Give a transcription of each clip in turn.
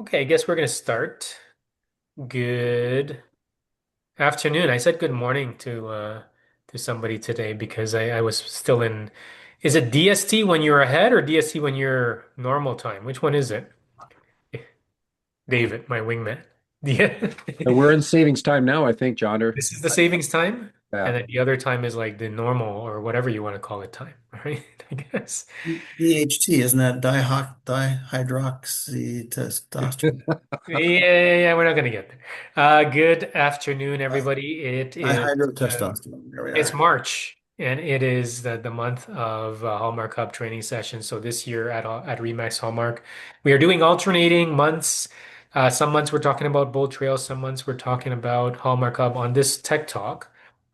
Okay, I guess we're gonna start. Good afternoon. I said good morning to somebody today because I was still in. Is it DST when you're ahead or DST when you're normal time? Which one is it? David, my wingman. Yeah. And we're in savings time now, I think, John. This is the savings time, Yeah. and then the other time is like the normal or whatever you want to call it time, right? I guess. DHT, isn't that dihydroxytestosterone? Yeah, we're not gonna get there. Good afternoon, everybody. Dihydrotestosterone. There we It's are. March, and it is the month of Hallmark Hub training session. So this year at Remax Hallmark, we are doing alternating months. Some months we're talking about Bold Trail, some months we're talking about Hallmark Hub on this Tech Talk.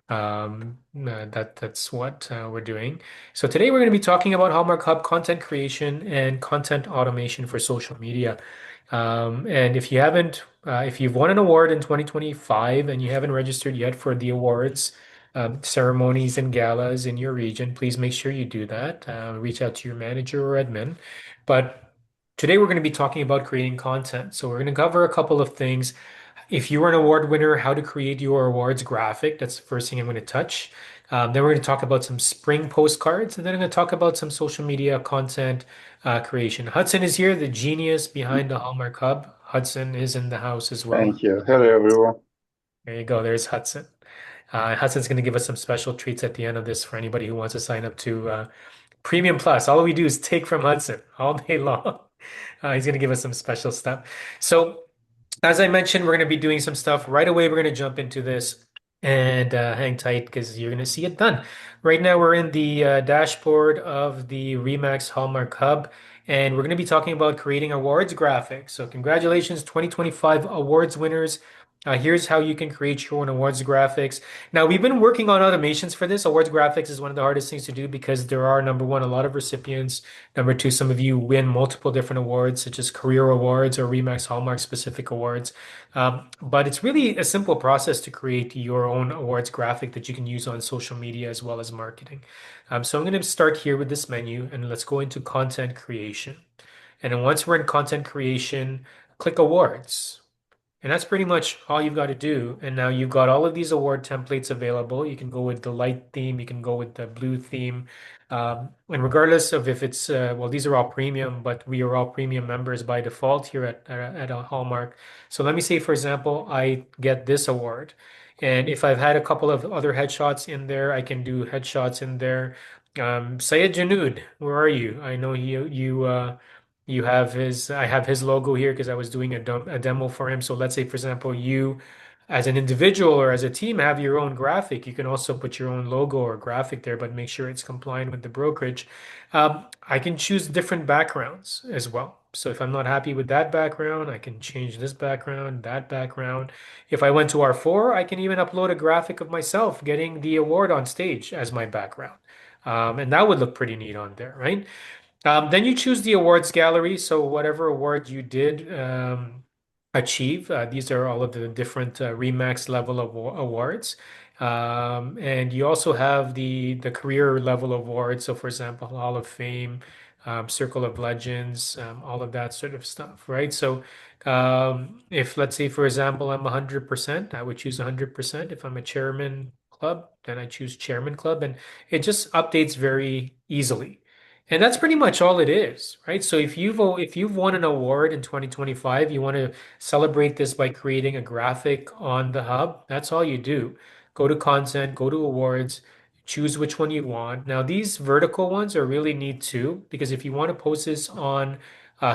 That's what we're doing. So today we're going to be talking about Hallmark Hub content creation and content automation for social media. And if you've won an award in 2025 and you haven't registered yet for the awards, ceremonies and galas in your region, please make sure you do that. Reach out to your manager or admin. But today we're going to be talking about creating content. So we're going to cover a couple of things. If you are an award winner, how to create your awards graphic. That's the first thing I'm going to touch. Then we're going to talk about some spring postcards, and then I'm going to talk about some social media content creation. Hudson is here, the genius behind the Hallmark Hub. Hudson is in the house as well. Thank you. Hello, everyone. There you go. There's Hudson. Hudson's going to give us some special treats at the end of this for anybody who wants to sign up to Premium Plus. All we do is take from Hudson all day long. He's going to give us some special stuff. So, as I mentioned, we're going to be doing some stuff right away. We're going to jump into this and hang tight because you're going to see it done. Right now, we're in the dashboard of the Remax Hallmark Hub, and we're going to be talking about creating awards graphics. So, congratulations, 2025 awards winners. Here's how you can create your own awards graphics. Now, we've been working on automations for this. Awards graphics is one of the hardest things to do because there are, number one, a lot of recipients. Number two, some of you win multiple different awards, such as career awards or Remax Hallmark specific awards. But it's really a simple process to create your own awards graphic that you can use on social media as well as marketing. So I'm going to start here with this menu and let's go into content creation. And then once we're in content creation, click awards. And that's pretty much all you've got to do. And now you've got all of these award templates available. You can go with the light theme, you can go with the blue theme. And regardless of if it's, well, these are all premium, but we are all premium members by default here at a Hallmark. So let me say, for example, I get this award. And if I've had a couple of other headshots in there, I can do headshots in there. Sayed Janud, where are you? I know you have his, I have his logo here because I was doing a demo for him. So let's say, for example, you as an individual or as a team have your own graphic. You can also put your own logo or graphic there, but make sure it's compliant with the brokerage. I can choose different backgrounds as well. So if I'm not happy with that background, I can change this background, that background. If I went to R4, I can even upload a graphic of myself getting the award on stage as my background. And that would look pretty neat on there, right? Then you choose the awards gallery. So whatever award you did achieve, these are all of the different Remax level of awards. And you also have the career level awards. So for example, Hall of Fame, Circle of Legends, all of that sort of stuff, right? So if let's say, for example, I'm 100%, I would choose 100%. If I'm a chairman club, then I choose chairman club. And it just updates very easily. And that's pretty much all it is, right? So if you've won an award in 2025, you want to celebrate this by creating a graphic on the hub. That's all you do. Go to content, go to awards, choose which one you want. Now, these vertical ones are really neat too, because if you want to post this on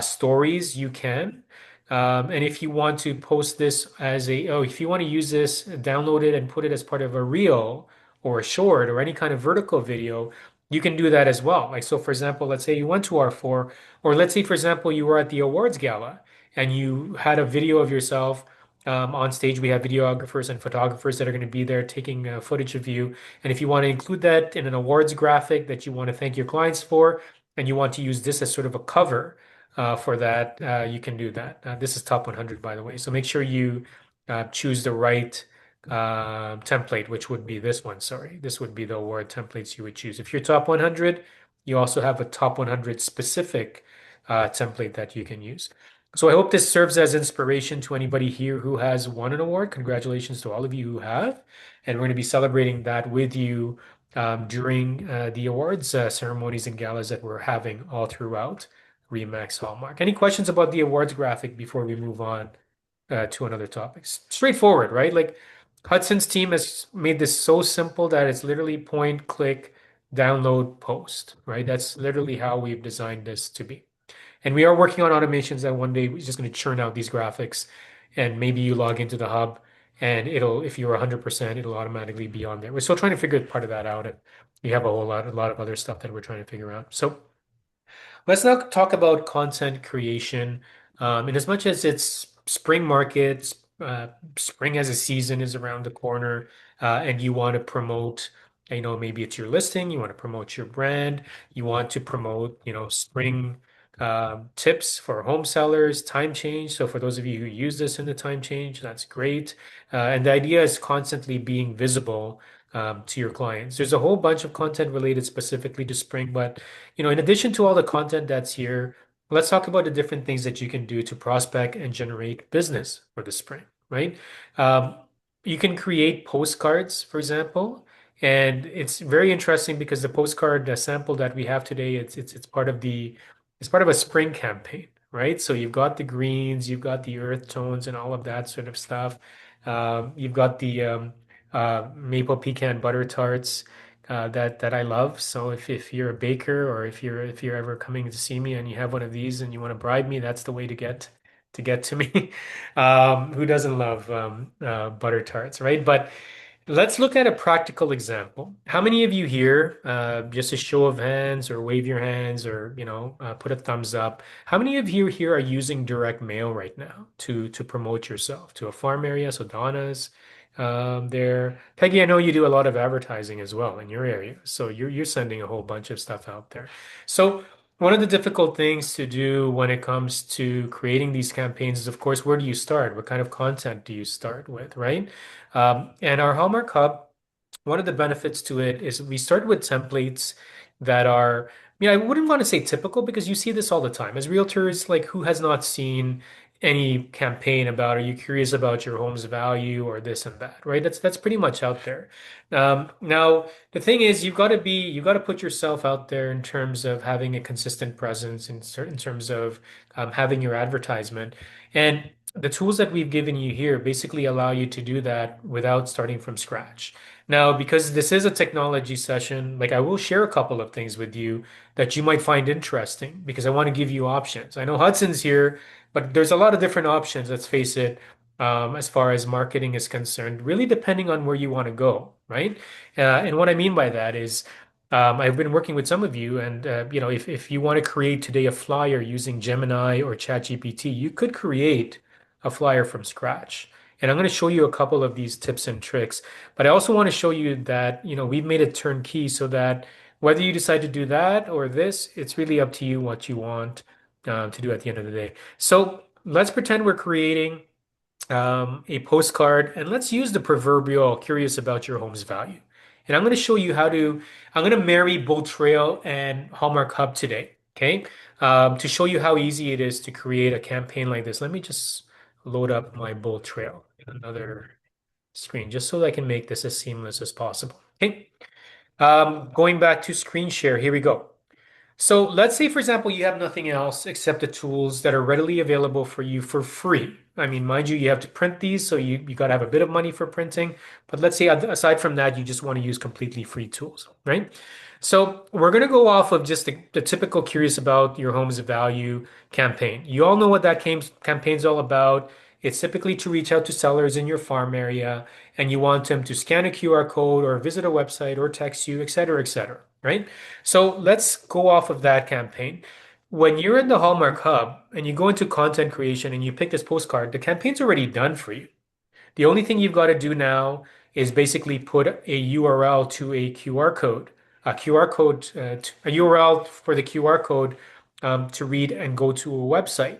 stories, you can. And if you want to post this if you want to use this, download it and put it as part of a reel or a short or any kind of vertical video, you can do that as well. Like, so for example, let's say you went to R4, or let's say, for example, you were at the awards gala and you had a video of yourself on stage. We have videographers and photographers that are going to be there taking footage of you. And if you want to include that in an awards graphic that you want to thank your clients for, and you want to use this as sort of a cover for that, you can do that. This is top 100, by the way. So make sure you choose the right template, which would be this one. Sorry, this would be the award templates you would choose. If you're top 100, you also have a top 100 specific template that you can use. So I hope this serves as inspiration to anybody here who has won an award. Congratulations to all of you who have. And we're going to be celebrating that with you during the awards ceremonies and galas that we're having all throughout Remax Hallmark. Any questions about the awards graphic before we move on to another topic? Straightforward, right? Like Hudson's team has made this so simple that it's literally point, click, download, post, right? That's literally how we've designed this to be. And we are working on automations that one day we're just going to churn out these graphics and maybe you log into the hub and it'll, if you're 100%, it'll automatically be on there. We're still trying to figure part of that out. And we have a lot of other stuff that we're trying to figure out. So let's now talk about content creation. In as much as it's spring markets, spring as a season is around the corner, and you want to promote, maybe it's your listing, you want to promote your brand, you want to promote, spring tips for home sellers, time change. So for those of you who use this in the time change, that's great. And the idea is constantly being visible to your clients. There's a whole bunch of content related specifically to spring, but in addition to all the content that's here, let's talk about the different things that you can do to prospect and generate business for the spring, right? Um, you can create postcards, for example, and it's very interesting because the postcard sample that we have today, it's part of it's part of a spring campaign, right? So you've got the greens, you've got the earth tones, and all of that sort of stuff. You've got the maple pecan butter tarts that I love. So if you're a baker or if you're ever coming to see me and you have one of these and you want to bribe me, that's the way to get to me. Who doesn't love butter tarts, right? But let's look at a practical example. How many of you here, just a show of hands or wave your hands or put a thumbs up. How many of you here are using direct mail right now to promote yourself to a farm area? So Donna's there. Peggy, I know you do a lot of advertising as well in your area. So you're sending a whole bunch of stuff out there. So one of the difficult things to do when it comes to creating these campaigns is, of course, where do you start? What kind of content do you start with, right? And our Hallmark Hub, one of the benefits to it is we start with templates that are, I wouldn't want to say typical because you see this all the time. As realtors, like who has not seen any campaign about, are you curious about your home's value or this and that, right? That's pretty much out there. Now, the thing is, you've got to put yourself out there in terms of having a consistent presence in terms of having your advertisement. And the tools that we've given you here basically allow you to do that without starting from scratch. Now, because this is a technology session, like I will share a couple of things with you that you might find interesting because I want to give you options. I know Hudson's here, but there's a lot of different options, let's face it, as far as marketing is concerned, really depending on where you want to go, right? And what I mean by that is, I've been working with some of you, and if you want to create today a flyer using Gemini or ChatGPT, you could create a flyer from scratch. And I'm going to show you a couple of these tips and tricks. But I also want to show you that, we've made it turnkey so that whether you decide to do that or this, it's really up to you what you want to do at the end of the day. So let's pretend we're creating a postcard and let's use the proverbial curious about your home's value. And I'm going to show you I'm going to marry Bold Trail and Hallmark Hub today, okay? To show you how easy it is to create a campaign like this. Let me just load up my Bold Trail in another screen just so I can make this as seamless as possible. Okay. Going back to screen share, here we go. So let's say, for example, you have nothing else except the tools that are readily available for you for free. I mean, mind you, you have to print these, so you got to have a bit of money for printing. But let's say aside from that, you just want to use completely free tools, right? So we're going to go off of just the typical curious about your home's value campaign. You all know what that campaign's all about. It's typically to reach out to sellers in your farm area, and you want them to scan a QR code or visit a website or text you, et cetera, right? So let's go off of that campaign. When you're in the Hallmark Hub and you go into content creation and you pick this postcard, the campaign's already done for you. The only thing you've got to do now is basically put a URL to a QR code, a URL for the QR code to read and go to a website.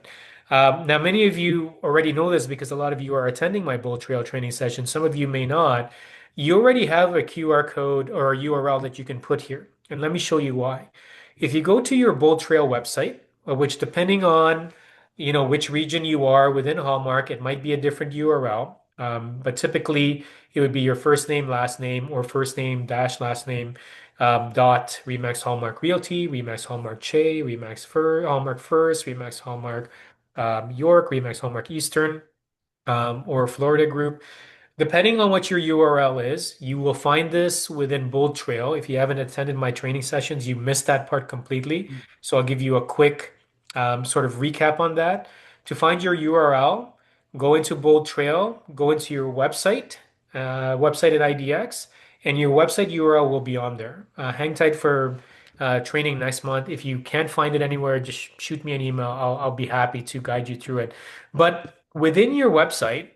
Now, many of you already know this because a lot of you are attending my Bold Trail training session. Some of you may not. You already have a QR code or a URL that you can put here. And let me show you why. If you go to your Bold Trail website, which depending on which region you are within Hallmark. It might be a different URL, but typically it would be your first name, last name, or first name dash last name dot Remax Hallmark Realty, Remax Hallmark Che, Hallmark First, Remax Hallmark York, Remax Hallmark Eastern, or Florida Group. Depending on what your URL is, you will find this within Bold Trail. If you haven't attended my training sessions, you missed that part completely. So I'll give you a quick sort of recap on that. To find your URL, go into Bold Trail, go into your website at IDX, and your website URL will be on there. Hang tight for training next month. If you can't find it anywhere, just shoot me an email. I'll be happy to guide you through it. But within your website,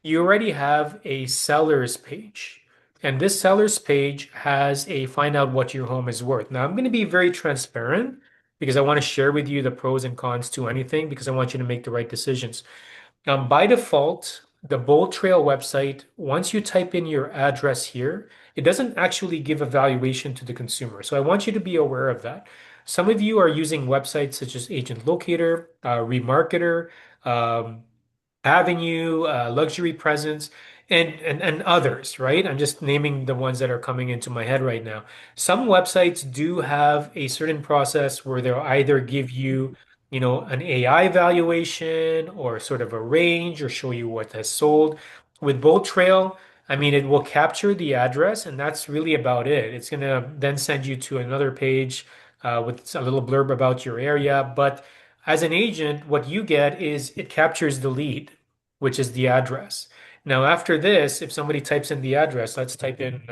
you already have a seller's page. And this seller's page has a find out what your home is worth. Now, I'm going to be very transparent because I want to share with you the pros and cons to anything because I want you to make the right decisions. By default, the Bold Trail website, once you type in your address here, it doesn't actually give a valuation to the consumer. So I want you to be aware of that. Some of you are using websites such as Agent Locator, Remarketer, um, Avenue, Luxury Presence, and others, right? I'm just naming the ones that are coming into my head right now. Some websites do have a certain process where they'll either give you, an AI valuation or sort of a range or show you what has sold. With Bold Trail, I mean, it will capture the address, and that's really about it. It's going to then send you to another page with a little blurb about your area, but as an agent, what you get is it captures the lead, which is the address. Now, after this, if somebody types in the address, let's type in,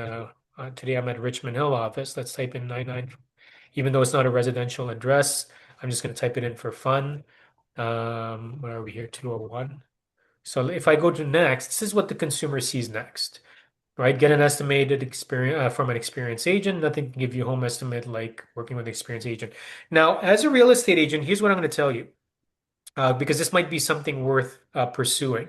today I'm at Richmond Hill office, let's type in 99, even though it's not a residential address, I'm just going to type it in for fun. Where are we here? 201. So if I go to next, this is what the consumer sees next, right? Get an estimated experience from an experienced agent. Nothing can give you a home estimate like working with an experienced agent. Now, as a real estate agent, here's what I'm going to tell you, because this might be something worth pursuing.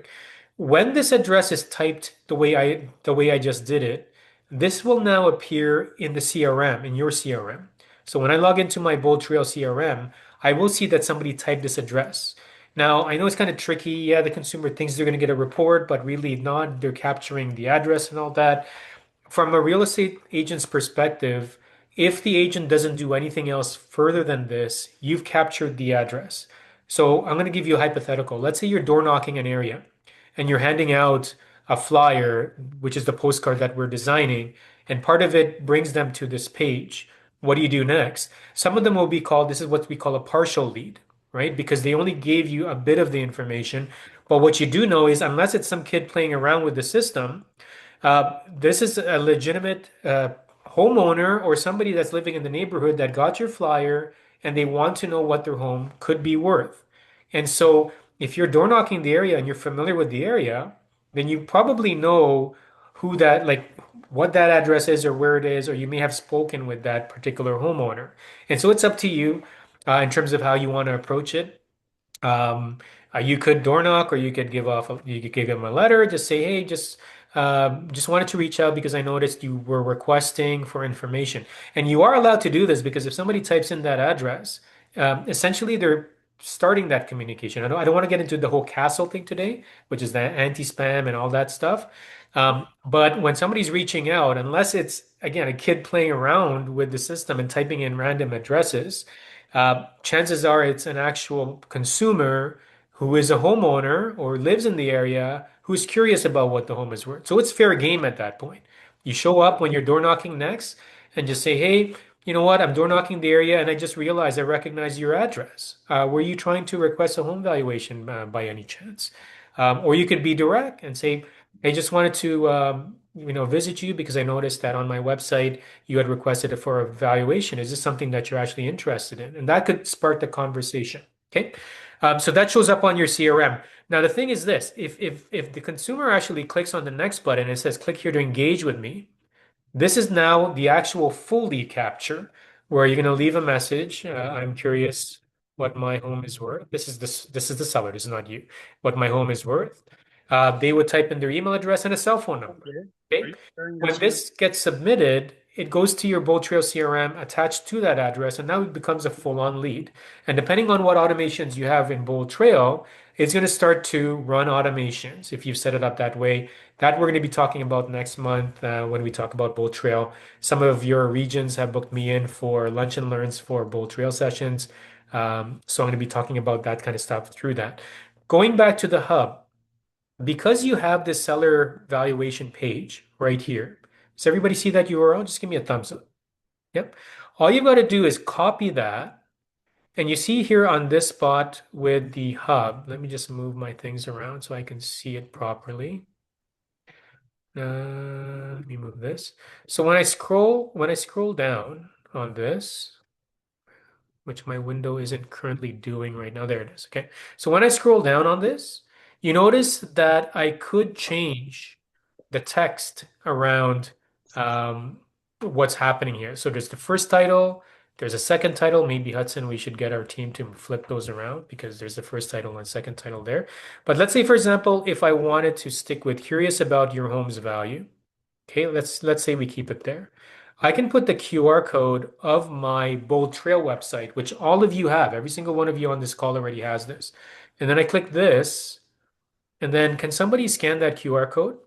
When this address is typed the way I just did it, this will now appear in the CRM, in your CRM. So when I log into my Bold Trail CRM, I will see that somebody typed this address. Now, I know it's kind of tricky. Yeah, the consumer thinks they're going to get a report, but really not. They're capturing the address and all that. From a real estate agent's perspective, if the agent doesn't do anything else further than this, you've captured the address. So I'm going to give you a hypothetical. Let's say you're door knocking an area and you're handing out a flyer, which is the postcard that we're designing, and part of it brings them to this page. What do you do next? Some of them will be called, this is what we call a partial lead, right? Because they only gave you a bit of the information. But what you do know is, unless it's some kid playing around with the system, this is a legitimate homeowner or somebody that's living in the neighborhood that got your flyer and they want to know what their home could be worth. And so, if you're door knocking the area and you're familiar with the area, then you probably know who that, like, what that address is or where it is, or you may have spoken with that particular homeowner. And so, it's up to you in terms of how you want to approach it. You could door knock, or you could give him a letter. Just say, hey, just wanted to reach out because I noticed you were requesting for information. And you are allowed to do this because if somebody types in that address, essentially they're starting that communication. I don't want to get into the whole castle thing today, which is the anti-spam and all that stuff. But when somebody's reaching out, unless it's again a kid playing around with the system and typing in random addresses, chances are it's an actual consumer who is a homeowner or lives in the area who's curious about what the home is worth. So it's fair game at that point. You show up when you're door knocking next and just say, hey, you know what? I'm door knocking the area and I just realized I recognize your address. Were you trying to request a home valuation by any chance? Or you could be direct and say, I just wanted to visit you because I noticed that on my website you had requested it for a valuation. Is this something that you're actually interested in? And that could spark the conversation. Okay. So that shows up on your CRM. Now the thing is this, if the consumer actually clicks on the next button and it says click here to engage with me, this is now the actual full lead capture where you're going to leave a message. I'm curious what my home is worth. This is the seller. This is not you. What my home is worth. They would type in their email address and a cell phone number. Okay. When this gets submitted, it goes to your Bolt Trail CRM attached to that address, and now it becomes a full-on lead. And depending on what automations you have in Bolt Trail, it's going to start to run automations if you've set it up that way. That we're going to be talking about next month when we talk about Bolt Trail. Some of your regions have booked me in for lunch and learns for Bolt Trail sessions. So I'm going to be talking about that kind of stuff through that. Going back to the hub, because you have this seller valuation page right here. Does everybody see that URL? Just give me a thumbs up. Yep. All you've got to do is copy that. And you see here on this spot with the hub, let me just move my things around so I can see it properly. Let me move this. So when I scroll down on this, which my window isn't currently doing right now. There it is. Okay. So when I scroll down on this, you notice that I could change the text around what's happening here. So there's the first title, there's a second title. Maybe Hudson, we should get our team to flip those around because there's the first title and second title there. But let's say, for example, if I wanted to stick with curious about your home's value, okay, let's say we keep it there. I can put the QR code of my Bold Trail website, which all of you have. Every single one of you on this call already has this. And then I click this, and then can somebody scan that QR code?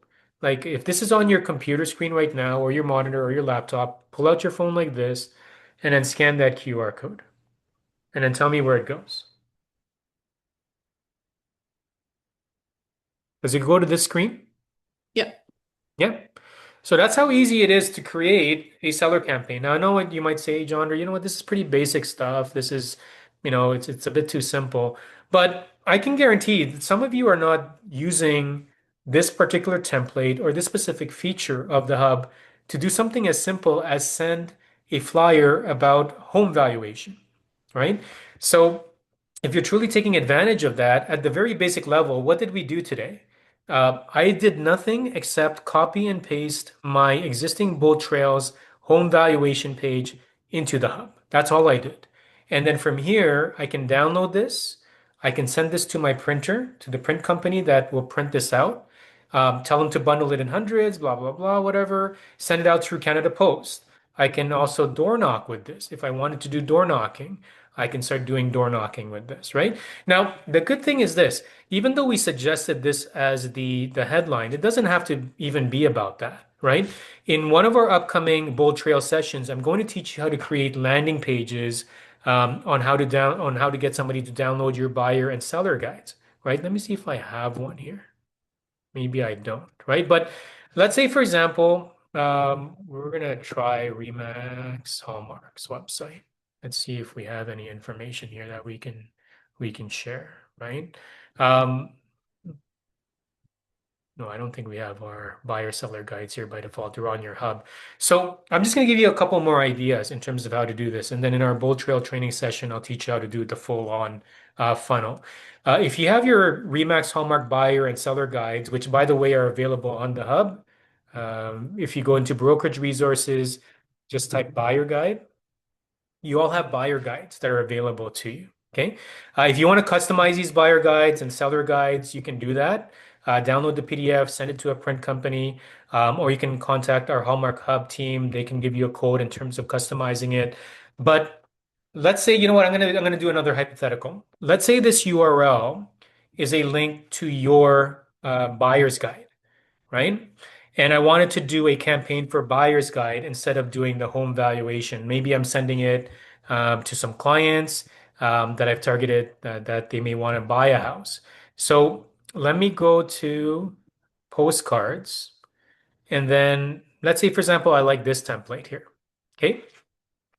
Like if this is on your computer screen right now, or your monitor or your laptop, pull out your phone like this, and then scan that QR code. And then tell me where it goes. Does it go to this screen? Yeah. Yeah. So that's how easy it is to create a seller campaign. Now, I know what you might say, John, or you know what, this is pretty basic stuff. This is, it's a bit too simple. But I can guarantee that some of you are not using this particular template or this specific feature of the hub to do something as simple as send a flyer about home valuation, right? So if you're truly taking advantage of that at the very basic level, what did we do today? I did nothing except copy and paste my existing Bolt Trails home valuation page into the hub. That's all I did. And then from here, I can download this. I can send this to my printer, to the print company that will print this out. Tell them to bundle it in hundreds, blah, blah, blah, whatever. Send it out through Canada Post. I can also door knock with this. If I wanted to do door knocking, I can start doing door knocking with this, right? Now, the good thing is this, even though we suggested this as the headline, it doesn't have to even be about that, right? In one of our upcoming Bold Trail sessions, I'm going to teach you how to create landing pages on how to get somebody to download your buyer and seller guides, right? Let me see if I have one here. Maybe I don't, right? But let's say, for example, we're gonna try Remax Hallmark's website. Let's see if we have any information here that we can share, right? Um, no, I don't think we have our buyer seller guides here by default. They're on your hub. So I'm just going to give you a couple more ideas in terms of how to do this. And then in our Bold Trail training session, I'll teach you how to do the full on funnel. If you have your Remax Hallmark buyer and seller guides, which by the way are available on the hub, if you go into brokerage resources, just type buyer guide, you all have buyer guides that are available to you. Okay. If you want to customize these buyer guides and seller guides, you can do that. Download the PDF, send it to a print company, or you can contact our Hallmark Hub team. They can give you a code in terms of customizing it. But let's say, you know what, I'm gonna do another hypothetical. Let's say this URL is a link to your buyer's guide, right? And I wanted to do a campaign for buyer's guide instead of doing the home valuation. Maybe I'm sending it to some clients that I've targeted that they may want to buy a house. So let me go to postcards. And then let's say, for example, I like this template here. Okay.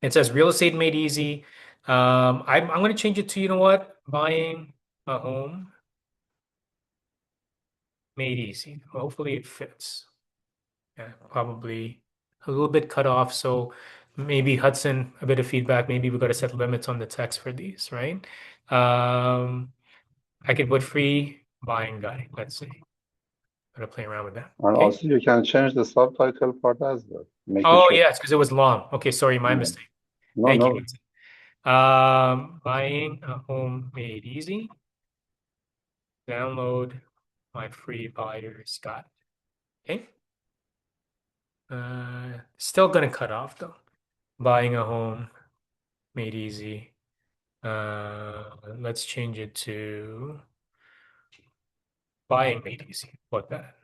It says real estate made easy. I'm going to change it to, you know what? Buying a home made easy. Hopefully it fits. Yeah, probably a little bit cut off. So maybe Hudson, a bit of feedback. Maybe we got to set limits on the text for these, right? I could put free buying guide. Let's see. Gotta play around with that. And Okay. also you can change the subtitle part as well, make it Oh, short. yes, because it was long. Okay, sorry, my Yeah. mistake. No, Thank you, no. Hudson. Buying a home made easy. Download my free buyer's guide. Okay. Still gonna cut off though. Buying a home made easy. Let's change it to buying made easy. What that?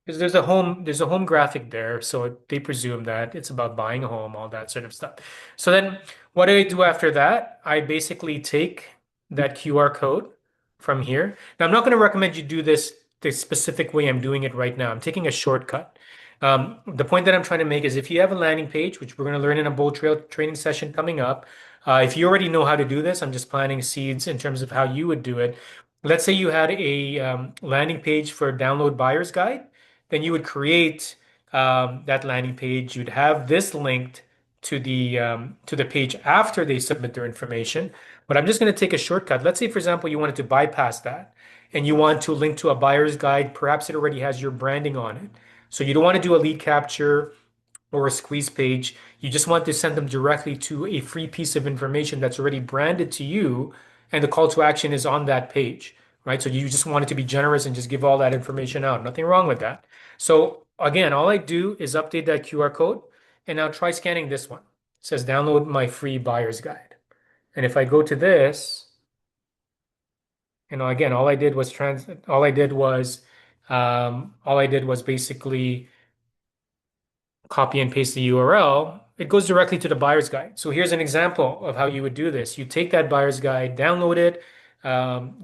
Because there's a home graphic there, so they presume that it's about buying a home, all that sort of stuff. So then what do I do after that? I basically take that QR code from here. Now I'm not going to recommend you do this the specific way I'm doing it right now. I'm taking a shortcut. The point that I'm trying to make is if you have a landing page, which we're going to learn in a Bold Trail training session coming up, if you already know how to do this, I'm just planting seeds in terms of how you would do it. Let's say you had a landing page for download buyer's guide, then you would create that landing page. You'd have this linked to the page after they submit their information. But I'm just going to take a shortcut. Let's say, for example, you wanted to bypass that and you want to link to a buyer's guide. Perhaps it already has your branding on it. So you don't want to do a lead capture or a squeeze page. You just want to send them directly to a free piece of information that's already branded to you, and the call to action is on that page, right? So you just want it to be generous and just give all that information out. Nothing wrong with that. So again, all I do is update that QR code, and now try scanning this one. It says download my free buyer's guide. And if I go to this, again, all I did was basically copy and paste the URL, it goes directly to the buyer's guide. So here's an example of how you would do this. You take that buyer's guide, download it,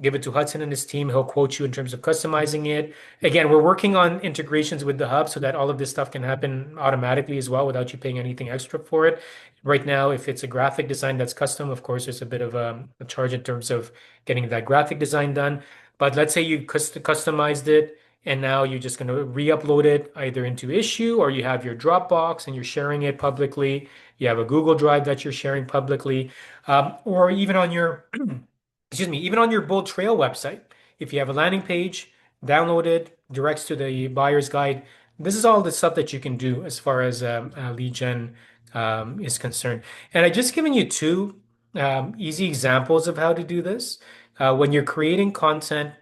give it to Hudson and his team. He'll quote you in terms of customizing it. Again, we're working on integrations with the hub so that all of this stuff can happen automatically as well without you paying anything extra for it. Right now, if it's a graphic design that's custom, of course, there's a bit of a charge in terms of getting that graphic design done. But let's say you customized it, and now you're just going to re-upload it either into Issue, or you have your Dropbox and you're sharing it publicly. You have a Google Drive that you're sharing publicly, or even on your, excuse me, even on your Bold Trail website. If you have a landing page, download it, directs to the buyer's guide. This is all the stuff that you can do as far as lead gen is concerned. And I just given you two easy examples of how to do this. When you're creating content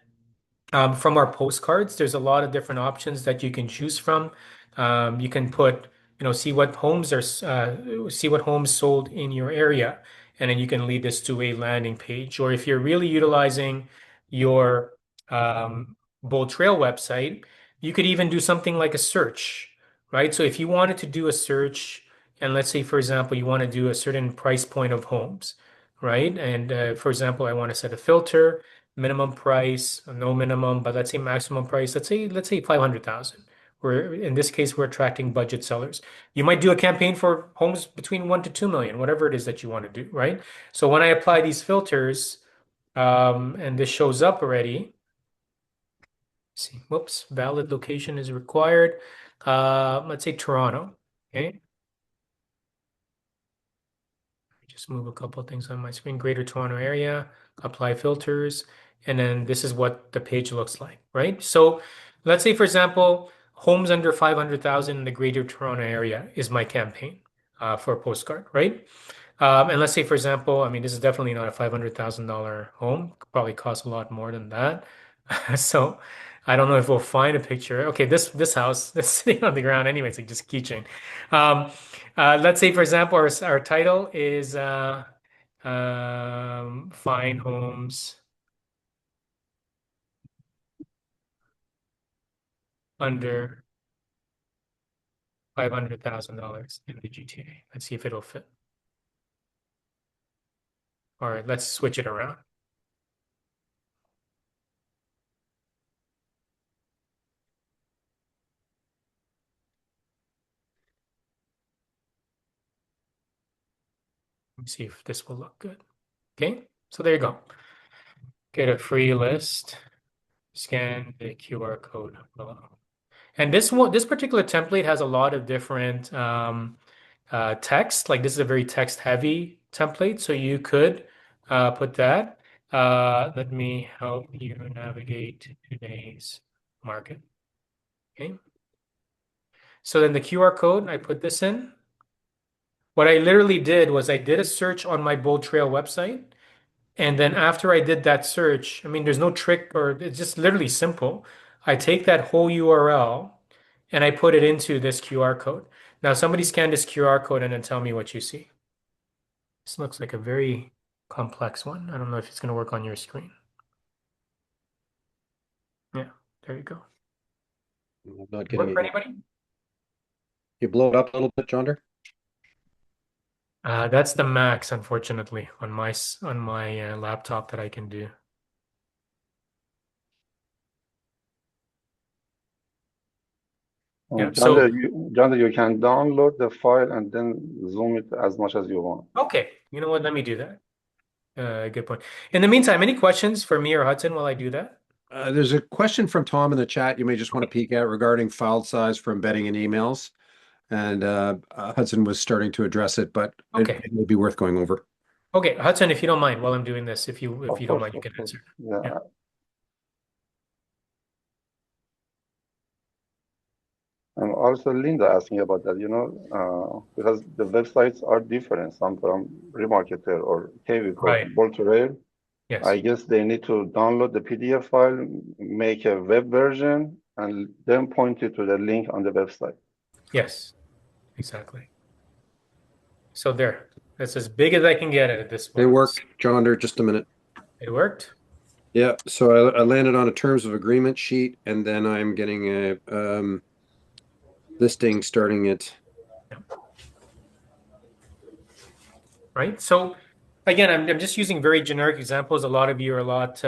from our postcards, there's a lot of different options that you can choose from. You can put, see what homes sold in your area, and then you can lead this to a landing page. Or if you're really utilizing your Bold Trail website, you could even do something like a search, right? So if you wanted to do a search, and let's say, for example, you want to do a certain price point of homes, right? And for example, I want to set a filter minimum price, no minimum, but let's say maximum price. Let's say 500,000. We're in this case we're attracting budget sellers. You might do a campaign for homes between 1 to 2 million, whatever it is that you want to do, right? So when I apply these filters, and this shows up already. See, whoops, valid location is required. Let's say Toronto. Okay. Just move a couple of things on my screen. Greater Toronto area, apply filters, and then this is what the page looks like, right? So let's say, for example, homes under 500,000 in the Greater Toronto area is my campaign for a postcard, right? And let's say, for example, I mean, this is definitely not a $500,000 home. Probably costs a lot more than that. So I don't know if we'll find a picture. Okay, this house that's sitting on the ground anyway, it's like just keychain. Um, let's say, for example, our title is Fine Homes Under $500,000 in the GTA. Let's see if it'll fit. All right, let's switch it around. Let me see if this will look good. Okay, so there you go. Get a free list. Scan the QR code below. And this particular template has a lot of different text. Like this is a very text heavy template, so you could put that. Let me help you navigate today's market. Okay. So then the QR code, I put this in. What I literally did was I did a search on my Bold Trail website. And then after I did that search, I mean, there's no trick or it's just literally simple. I take that whole URL and I put it into this QR code. Now, somebody scan this QR code and then tell me what you see. This looks like a very complex one. I don't know if it's going to work on your screen. Yeah, there you go. I'm not getting Work for it yet. anybody? You blow it up a little bit, Jonder? That's the max, unfortunately, on my laptop that I can do. Yeah. So John, you can download the file and then zoom it as much as you want. okay, you know what? Let me do that. Good point. In the meantime, any questions for me or Hudson while I do that? There's a question from Tom in the chat you may just want to Okay. peek at regarding file size for embedding in emails. And Hudson was starting to address it, but Okay. it may be worth going over. Okay, Hudson, if you don't mind, while I'm doing this, if you don't mind, you Of can course. answer. Yeah. Yeah. And also Linda asking about that, because the websites are different, some from Remarketer or KVCode, Right. Bolt to Rail. Yes. I guess they need to download the PDF file, make a web version, and then point it to the link on the website. Yes. Exactly. So there. That's as big as I can get it at this They point. work, Jonder, just a minute. It worked. Yeah, so I landed on a terms of agreement sheet, and then I'm getting a listing starting at. Right? So again, I'm just using very generic examples. A lot of you are a lot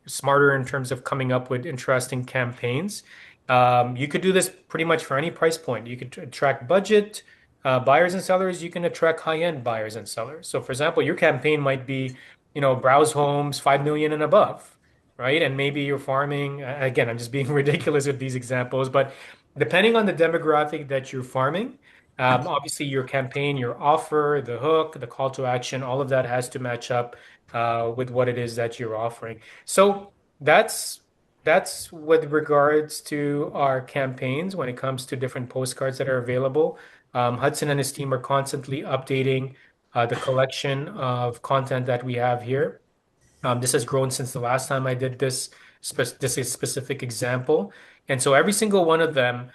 smarter in terms of coming up with interesting campaigns. You could do this pretty much for any price point. You could attract budget buyers and sellers. You can attract high-end buyers and sellers. So, for example, your campaign might be, browse homes 5 million and above, right? And maybe you're farming. Again, I'm just being ridiculous with these examples, but depending on the demographic that you're farming. Obviously, your campaign, your offer, the hook, the call to action, all of that has to match up with what it is that you're offering. So that's with regards to our campaigns when it comes to different postcards that are available. Hudson and his team are constantly updating the collection of content that we have here. This has grown since the last time I did this is specific example. And so every single one of them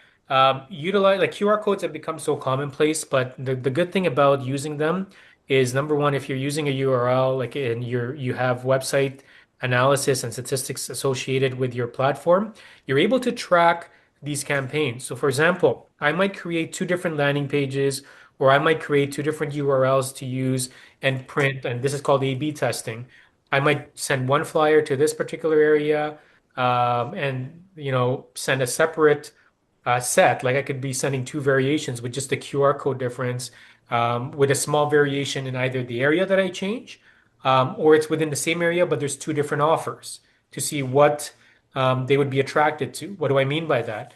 utilize like QR codes have become so commonplace, but the good thing about using them is number one, if you're using a URL like and you have website analysis and statistics associated with your platform, you're able to track these campaigns. So for example, I might create two different landing pages, or I might create two different URLs to use and print, and this is called A/B testing. I might send one flyer to this particular area, and send a separate set. Like I could be sending two variations with just a QR code difference, with a small variation in either the area that I change, or it's within the same area, but there's two different offers to see what they would be attracted to. What do I mean by that?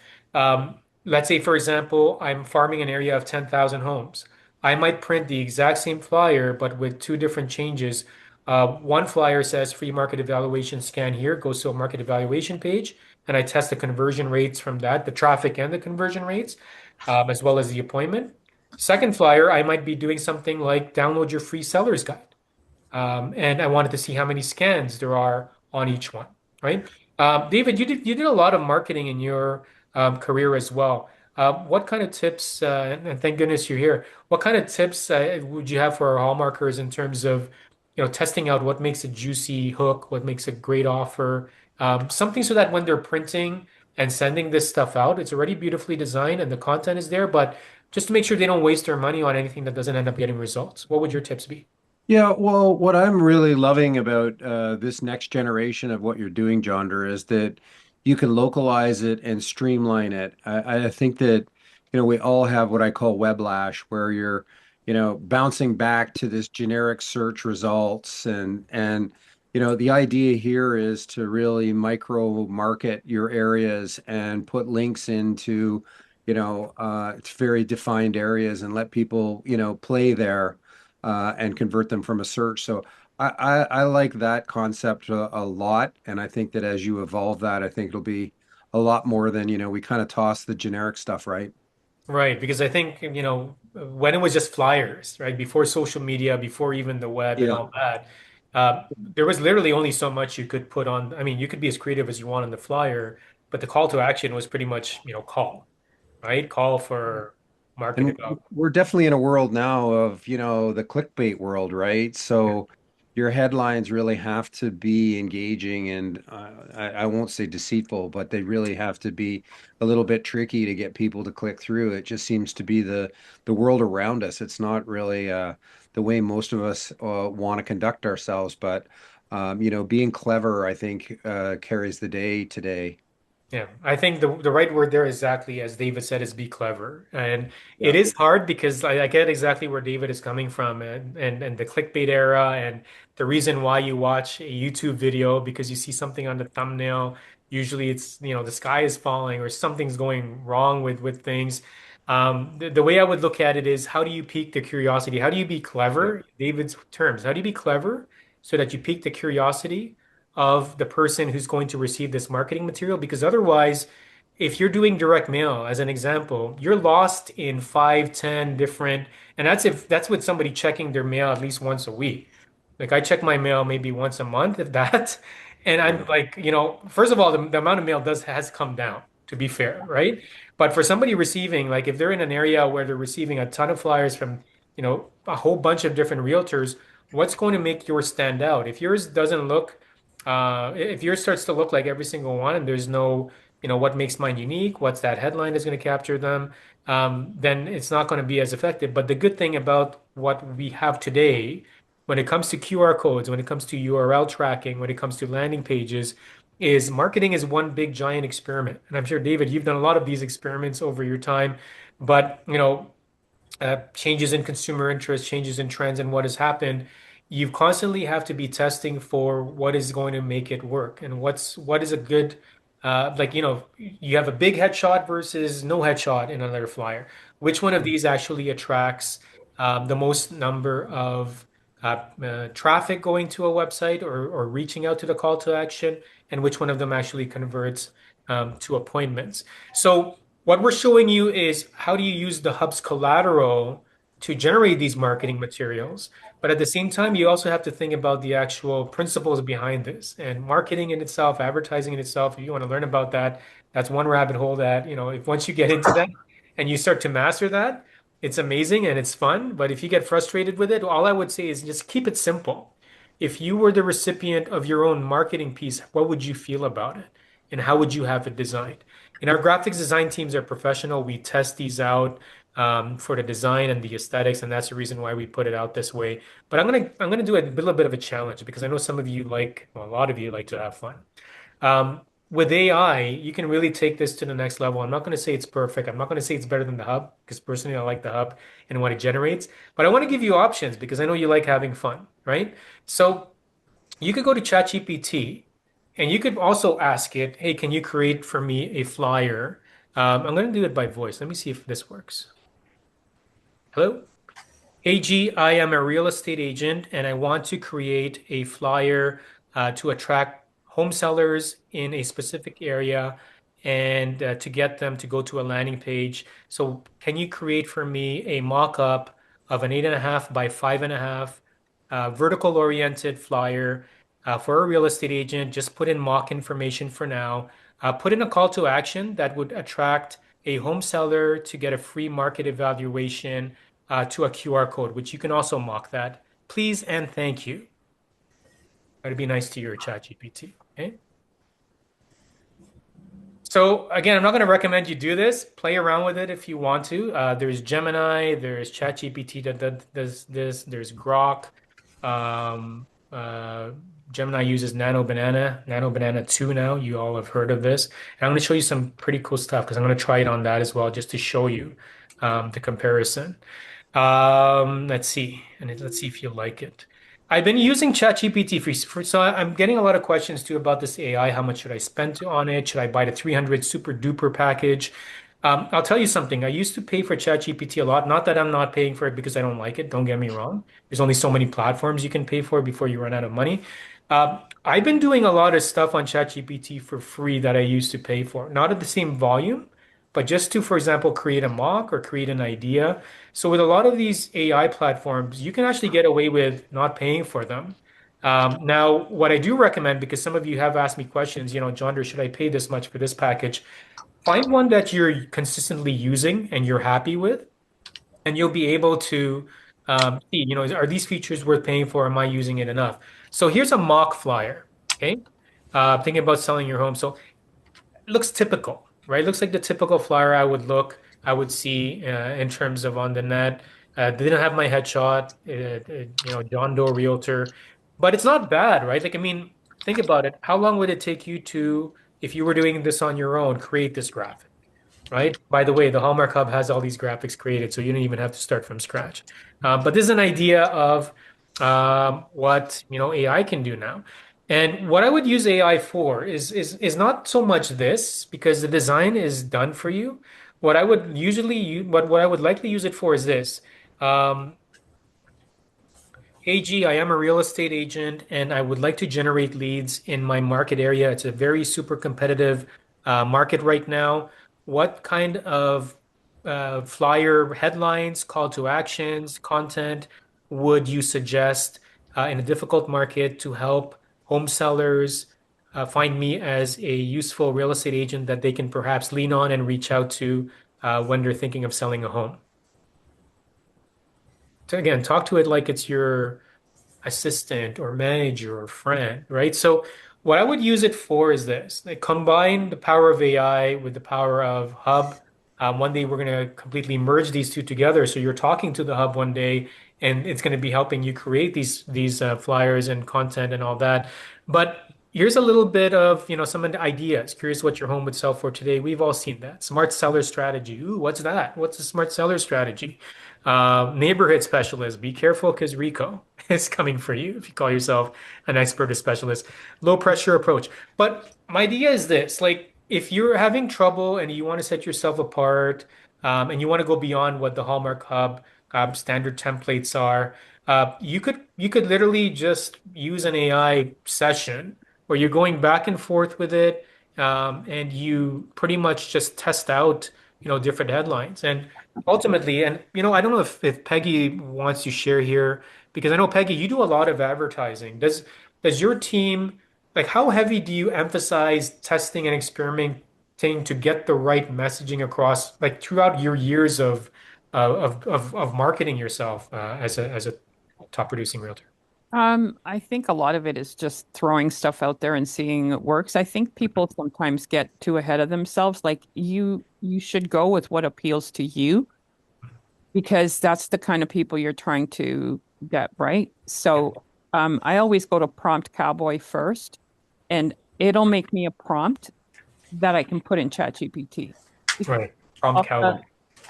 Let's say, for example, I'm farming an area of 10,000 homes. I might print the exact same flyer, but with two different changes. One flyer says free market evaluation scan here, goes to a market evaluation page, and I test the conversion rates from that, the traffic and the conversion rates, as well as the appointment. Second flyer, I might be doing something like download your free seller's guide. And I wanted to see how many scans there are on each one, right? David, you did a lot of marketing in your career as well. What kind of tips, and thank goodness you're here, what kind of tips would you have for our hallmarkers in terms of, testing out what makes a juicy hook, what makes a great offer, something so that when they're printing and sending this stuff out, it's already beautifully designed and the content is there, but just to make sure they don't waste their money on anything that doesn't end up getting results. What would your tips be? Yeah, well, what I'm really loving about this next generation of what you're doing, Jonder, is that you can localize it and streamline it. I think that, we all have what I call weblash, where you're, bouncing back to this generic search results and the idea here is to really micro market your areas and put links into, it's very defined areas and let people, play there and convert them from a search. So I like that concept a lot. And I think that as you evolve that, I think it'll be a lot more than, we kind of toss the generic stuff, right? Right, because I think, when it was just flyers, right, before social media, before even the web and Yeah. all that, there was literally only so much you could put on. I mean, you could be as creative as you want on the flyer, but the call to action was pretty much, call. right? Call for market And we're definitely in a world now of, the clickbait world, right? yeah, So your headlines really have to be engaging and I won't say deceitful, but they really have to be a little bit tricky to get people to click through. It just seems to be the world around us. It's not really the way most of us want to conduct ourselves, but being clever, I think, carries the day today. yeah. I think the right word there exactly as David said is be clever. And it Yeah. is hard because I get exactly where David is coming from and the clickbait era and the reason why you watch a YouTube video because you see something on the thumbnail. Usually it's, the sky is falling or something's going wrong with things. The way I would look at it is how do you pique the curiosity? How do you be Yeah. clever? David's terms. How do you be clever so that you pique the curiosity of the person who's going to receive this marketing material? Because otherwise, if you're doing direct mail, as an example, you're lost in 5, 10 different, and that's with somebody checking their mail at least once a week. Like I check my mail maybe once a month, if that. And I'm Yeah. like, first of all, the amount of mail has come down, to be fair, right? But for somebody receiving, like if they're in an area where they're receiving a ton of flyers from, a whole bunch of different realtors, what's going to make yours stand out? If yours starts to look like every single one and there's no, what makes mine unique, what's that headline that's going to capture them, then it's not going to be as effective. But the good thing about what we have today, when it comes to QR codes, when it comes to URL tracking, when it comes to landing pages, is marketing is one big giant experiment. And I'm sure, David, you've done a lot of these experiments over your time, but changes in consumer interest, changes in trends, and what has happened, you constantly have to be testing for what is going to make it work and what is a good you have a big headshot versus no headshot in another flyer. Which one of these actually attracts the most number of traffic going to a website or reaching out to the call to action, and which one of them actually converts to appointments? So what we're showing you is how do you use the hub's collateral to generate these marketing materials. But at the same time, you also have to think about the actual principles behind this and marketing in itself, advertising in itself. If you want to learn about that, that's one rabbit hole that, if once you get into that and you start to master that, it's amazing and it's fun. But if you get frustrated with it, all I would say is just keep it simple. If you were the recipient of your own marketing piece, what would you feel about it? And how would you have it designed? And our graphics design teams are professional. We test these out for the design and the aesthetics, and that's the reason why we put it out this way. But I'm gonna do a little bit of a challenge because I know some of you a lot of you like to have fun. With AI, you can really take this to the next level. I'm not going to say it's perfect. I'm not going to say it's better than the hub because personally I like the hub and what it generates. But I want to give you options because I know you like having fun, right? So you could go to ChatGPT and you could also ask it, hey, can you create for me a flyer? I'm going to do it by voice. Let me see if this works. Hello? AG, I am a real estate agent and I want to create a flyer to attract home sellers in a specific area and to get them to go to a landing page. So, can you create for me a mock-up of an 8.5 by 5.5 vertical oriented flyer for a real estate agent? Just put in mock information for now. Put in a call to action that would attract a home seller to get a free market evaluation to a QR code, which you can also mock that. Please and thank you. Try to be nice to your chat GPT. Okay. So again, I'm not going to recommend you do this. Play around with it if you want to. There's Gemini, there's ChatGPT that does this, there's Grok. Um, uh, Gemini uses Nano Banana 2 now. You all have heard of this. And I'm going to show you some pretty cool stuff because I'm going to try it on that as well just to show you the comparison. Let's see, and let's see if you like it. I've been using ChatGPT so I'm getting a lot of questions too about this AI. How much should I spend on it? Should I buy the 300 super duper package? I'll tell you something. I used to pay for ChatGPT a lot. Not that I'm not paying for it because I don't like it. Don't get me wrong. There's only so many platforms you can pay for before you run out of money. I've been doing a lot of stuff on ChatGPT for free that I used to pay for. Not at the same volume, but just to, for example, create a mock or create an idea. So with a lot of these AI platforms, you can actually get away with not paying for them. Now, what I do recommend, because some of you have asked me questions, John, should I pay this much for this package? find one that you're consistently using and you're happy with, and you'll be able to see, are these features worth paying for? Am I using it enough? So here's a mock flyer. Okay. Thinking about selling your home. So it looks typical, right? It looks like the typical flyer I would see in terms of on the net. They didn't have my headshot, John Doe Realtor, but it's not bad, right? Like, I mean, think about it. How long would it take you to, if you were doing this on your own, create this graphic? Right? By the way, the Hallmark Hub has all these graphics created, so you don't even have to start from scratch. But this is an idea of what AI can do now. And what I would use AI for is not so much this because the design is done for you. What I would usually use, what I would likely use it for is this. Um, AG, I am a real estate agent and I would like to generate leads in my market area. It's a very super competitive market right now. What kind of flyer headlines, call to actions, content would you suggest in a difficult market to help home sellers find me as a useful real estate agent that they can perhaps lean on and reach out to when they're thinking of selling a home? So again, talk to it like it's your assistant or manager or friend, right? So what I would use it for is this. Like combine the power of AI with the power of Hub. One day we're going to completely merge these two together. So you're talking to the Hub one day, and it's going to be helping you create these flyers and content and all that. But here's a little bit of, some of the ideas. Curious what your home would sell for today. We've all seen that. Smart seller strategy. Ooh, what's that? What's a smart seller strategy? Neighborhood specialist. Be careful because Rico is coming for you if you call yourself an expert or specialist. Low pressure approach. But my idea is this, like if you're having trouble and you want to set yourself apart, and you want to go beyond what the Hallmark Hub standard templates are, you could literally just use an AI session where you're going back and forth with it, and you pretty much just test out, different headlines. And ultimately, and I don't know if Peggy wants to share here, because I know Peggy, you do a lot of advertising. Does your team, like how heavy do you emphasize testing and experimenting to get the right messaging across, like throughout your years of marketing yourself as a top producing realtor? I think a lot of it is just throwing stuff out there and seeing it works. I think people sometimes get too ahead of themselves. Like you should go with what appeals to you because that's the kind of people you're trying to get, right? Yeah, So I always go to Prompt Cowboy first, and it'll make me a prompt that I can put in ChatGPT. Because right. Prompt all cowboy.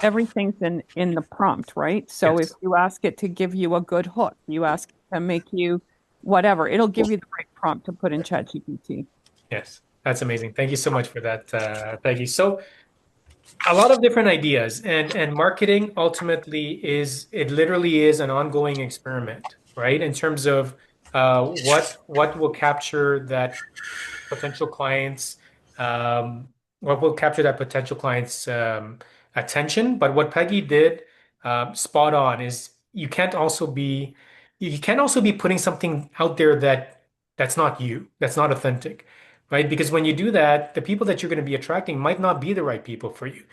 everything's in the prompt, right? So if Yes. you ask it to give you a good hook, you ask it to make you whatever, it'll give you the right prompt to put in ChatGPT. Yes. That's amazing. Thank you so much for that, Peggy. So a lot of different ideas, and marketing ultimately is it literally is an ongoing experiment, right? In terms of what will capture that potential clients, um, what will capture that potential client's attention. But what Peggy did, spot on, is you can't also be putting something out there that's not you, that's not authentic, right? Because when you do that, the people that you're going to be attracting might not be the right people for you,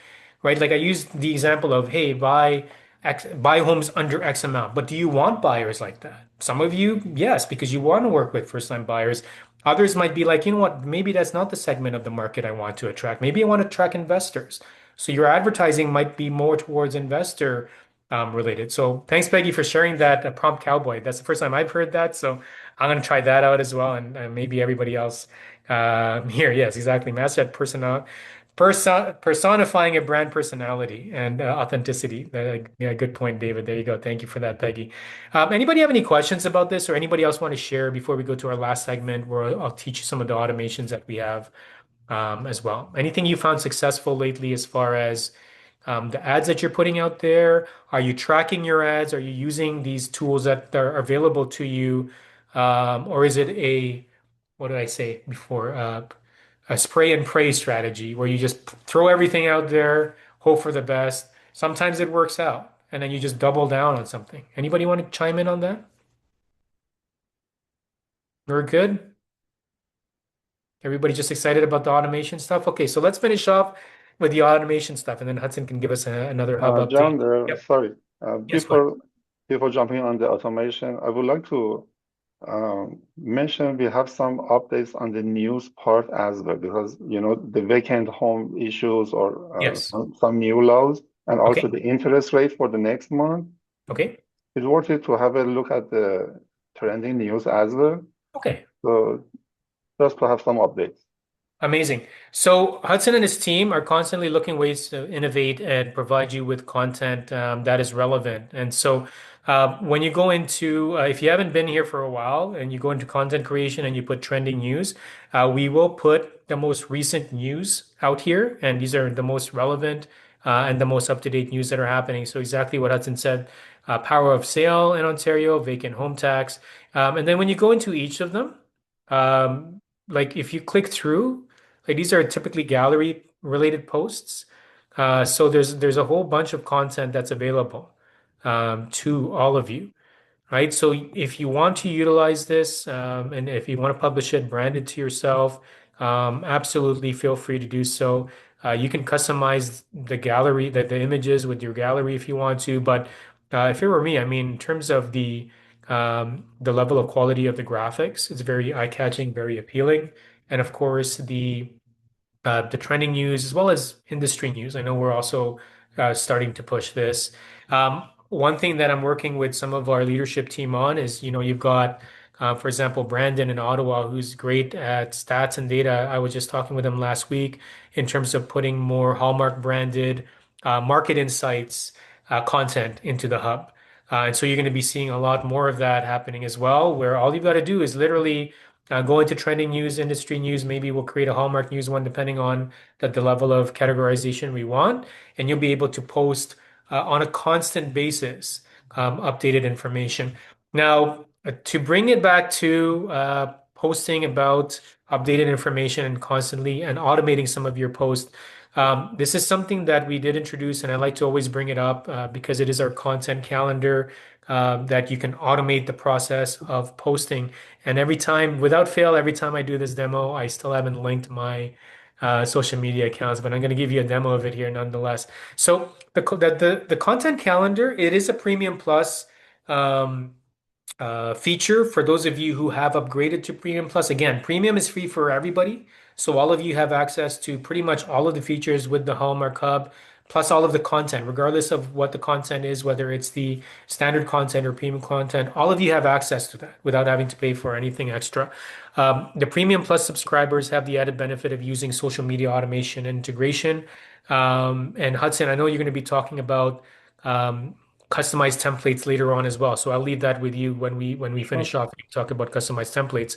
right? Like I used the example of, hey, buy homes under X amount. But do you want buyers like that? Some of you, yes, because you want to work with first-time buyers. Others might be like, you know what, maybe that's not the segment of the market I want to attract. Maybe I want to attract investors. So your advertising might be more towards investor related. So thanks, Peggy, for sharing that prompt cowboy. That's the first time I've heard that. So I'm going to try that out as well. And maybe everybody else here. Yes, exactly. Master at personifying a brand personality and authenticity. Yeah, good point, David. There you go. Thank you for that, Peggy. Anybody have any questions about this, or anybody else want to share before we go to our last segment, where I'll teach you some of the automations that we have as well? Anything you found successful lately as far as the ads that you're putting out there? Are you tracking your ads? Are you using these tools that are available to you? Or is it what did I say before? A spray and pray strategy where you just throw everything out there, hope for the best. Sometimes it works out, and then you just double down on something. Anybody want to chime in on that? We're good? Everybody just excited about the automation stuff? Okay, so let's finish off. with the automation stuff, and then Hudson can give us another hub update. John, Yep. sorry. Yes, go ahead. Before jumping on the automation, I would like to mention we have some updates on the news part as well, because the vacant home issues or Yes. some new laws, and also Okay. the interest rate for the next month. Okay. It's worth it to have a look at the trending news as well. Okay. So just to have some updates. Amazing. So Hudson and his team are constantly looking ways to innovate and provide you with content that is relevant. And so when you go into, if you haven't been here for a while and you go into content creation and you put trending news, we will put the most recent news out here. And these are the most relevant and the most up-to-date news that are happening. So exactly what Hudson said, power of sale in Ontario, vacant home tax. And then when you go into each of them, like if you click through, like these are typically gallery related posts. So there's a whole bunch of content that's available to all of you, right? So if you want to utilize this and if you want to publish it, brand it to yourself, absolutely feel free to do so. You can customize the gallery, the images with your gallery if you want to. But if it were me, I mean, in terms of the level of quality of the graphics, it's very eye-catching, very appealing. And of course, the trending news as well as industry news. I know we're also starting to push this. One thing that I'm working with some of our leadership team on is, you've got, for example, Brandon in Ottawa, who's great at stats and data. I was just talking with him last week in terms of putting more Hallmark branded market insights content into the hub. And so you're going to be seeing a lot more of that happening as well, where all you've got to do is literally go into trending news, industry news. Maybe we'll create a Hallmark news one depending on the level of categorization we want. And you'll be able to post on a constant basis updated information. Now, to bring it back to posting about updated information and constantly and automating some of your posts, this is something that we did introduce, and I like to always bring it up because it is our content calendar that you can automate the process of posting. And every time, without fail, every time I do this demo, I still haven't linked my social media accounts, but I'm going to give you a demo of it here nonetheless. So the content calendar, it is a premium plus um, feature for those of you who have upgraded to Premium Plus. Again, Premium is free for everybody. So all of you have access to pretty much all of the features with the Hallmark Hub, plus all of the content, regardless of what the content is, whether it's the standard content or premium content, all of you have access to that without having to pay for anything extra. The Premium Plus subscribers have the added benefit of using social media automation and integration. And Hudson, I know you're going to be talking about um, customized templates later on as well. So I'll leave that with you when we finish off and talk about customized templates.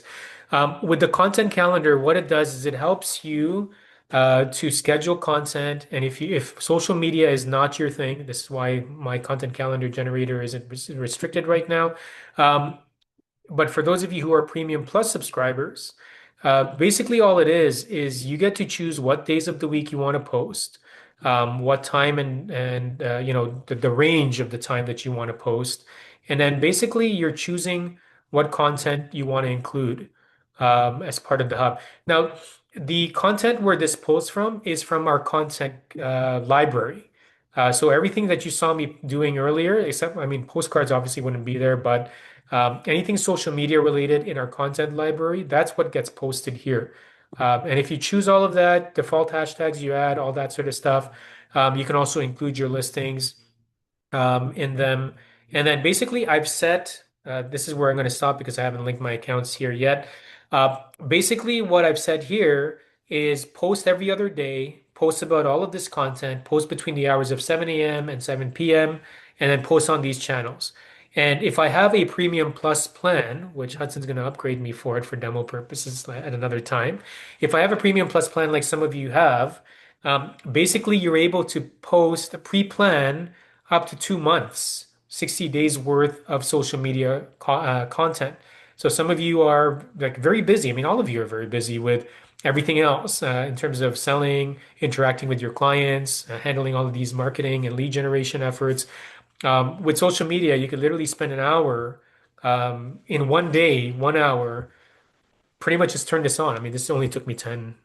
With the content calendar, what it does is it helps you to schedule content. And if social media is not your thing, this is why my content calendar generator isn't restricted right now. But for those of you who are Premium Plus subscribers, basically all it is you get to choose what days of the week you want to post, what time and the range of the time that you want to post, and then basically you're choosing what content you want to include as part of the hub. Now, the content where this pulls from is from our content library. So everything that you saw me doing earlier, except I mean postcards obviously wouldn't be there, but anything social media related in our content library, that's what gets posted here. And if you choose all of that, default hashtags you add, all that sort of stuff, you can also include your listings in them. And then basically, I've set this is where I'm going to stop because I haven't linked my accounts here yet. Basically, what I've said here is post every other day, post about all of this content, post between the hours of 7 a.m. and 7 p.m., and then post on these channels. And if I have a Premium Plus plan, which Hudson's going to upgrade me for it for demo purposes at another time, if I have a Premium Plus plan like some of you have, basically you're able to post a pre-plan up to 2 months, 60 days worth of social media content. So some of you are like very busy. I mean, all of you are very busy with everything else in terms of selling, interacting with your clients, handling all of these marketing and lead generation efforts. With social media, you could literally spend an hour in one day, 1 hour, pretty much just turn this on. I mean, this only took me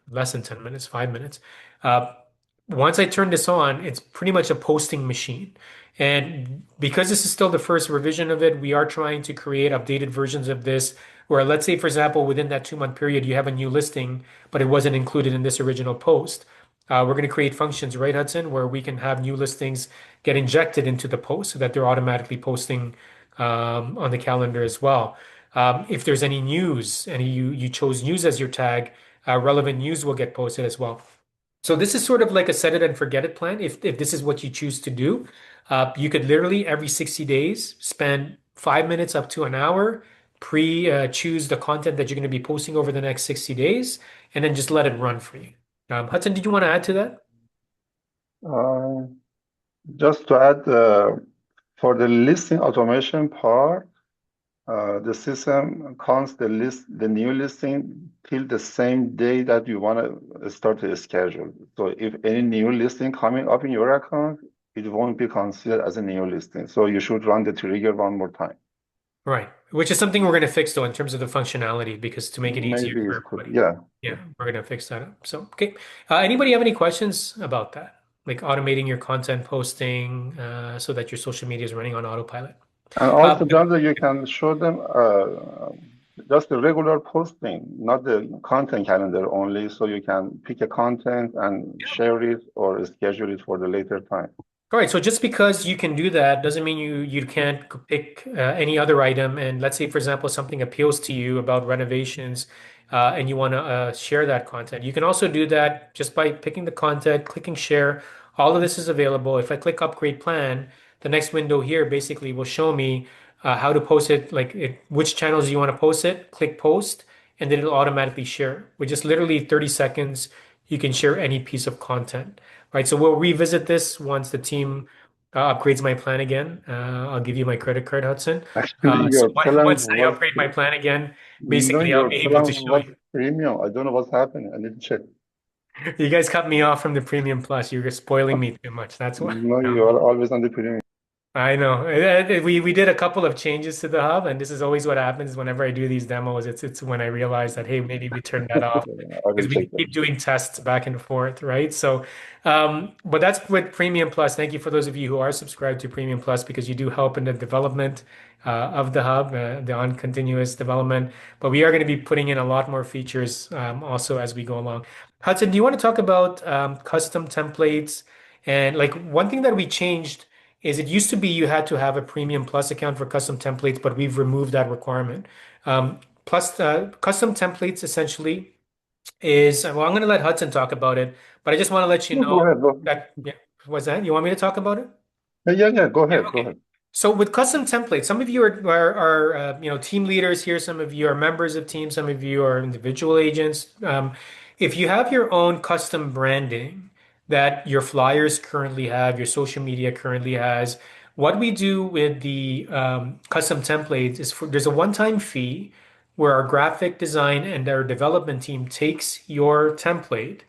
less than 10 minutes, 5 minutes. Uh, once I turn this on, it's pretty much a posting machine. And because this is still the first revision of it, we are trying to create updated versions of this. Where let's say, for example, within that 2 month period, you have a new listing, but it wasn't included in this original post. We're going to create functions, right, Hudson, where we can have new listings get injected into the post so that they're automatically posting on the calendar as well. If there's any news, and you chose news as your tag, relevant news will get posted as well. So this is sort of like a set it and forget it plan. If this is what you choose to do, you could literally every 60 days spend 5 minutes up to an hour, choose the content that you're going to be posting over the next 60 days, and then just let it run for you. Hudson, did you want to add to that? Uh, just to add, for the listing automation part, the system counts the new listing till the same day that you want to start the schedule. So if any new listing coming up in your account, it won't be considered as a new listing. So you should run the trigger one more time. Right. Which is something we're going to fix though in terms of the functionality because to make it easier Maybe for it could, everybody. yeah. Yeah, we're going to fix that up. So, okay. Anybody have any questions about that? Like automating your content posting so that your social media is running on autopilot. And Uh, also, John, you can show them just the regular posting, not the content calendar only. So you can pick a content and share it or schedule it for the later time. All right, so just because you can do that doesn't mean you can't pick any other item. And let's say, for example, something appeals to you about renovations, and you want to share that content. You can also do that just by picking the content, clicking share. All of this is available. If I click upgrade plan, the next window here basically will show me how to post it, which channels you want to post it. Click post, and then it'll automatically share. With just literally 30 seconds, you can share any piece of content. Right, so we'll revisit this once the team upgrades my plan again. I'll give you my credit card, Hudson. Actually, So your plan once they was, upgrade my plan again, no, basically I'll your be able to plan show was you. premium. I don't know what's happening. I need to check. You guys cut me off from the Premium Plus. You're spoiling me too much. That's why. No, No, you are always on the premium. I know. We did a couple of changes to the hub, and this is always what happens whenever I do these demos. It's when I realize that, hey, maybe we turned that off I will because we check that. keep doing tests back and forth, right? So, but that's with Premium Plus. Thank you for those of you who are subscribed to Premium Plus because you do help in the development of the hub, the on continuous development. But we are going to be putting in a lot more features also as we go along. Hudson, do you want to talk about custom templates? And like one thing that we changed is it used to be you had to have a Premium Plus account for custom templates, but we've removed that requirement. Plus, custom templates essentially is, well, I'm going to let Hudson talk about it, but I just want to let you No, go know ahead. Go. that, yeah, was that? You want me to talk about it? Yeah. Go Yeah, ahead. Go okay. ahead. So with custom templates, some of you are team leaders here. Some of you are members of teams. Some of you are individual agents. If you have your own custom branding that your flyers currently have, your social media currently has, what we do with the custom templates is there's a one-time fee where our graphic design and our development team takes your template,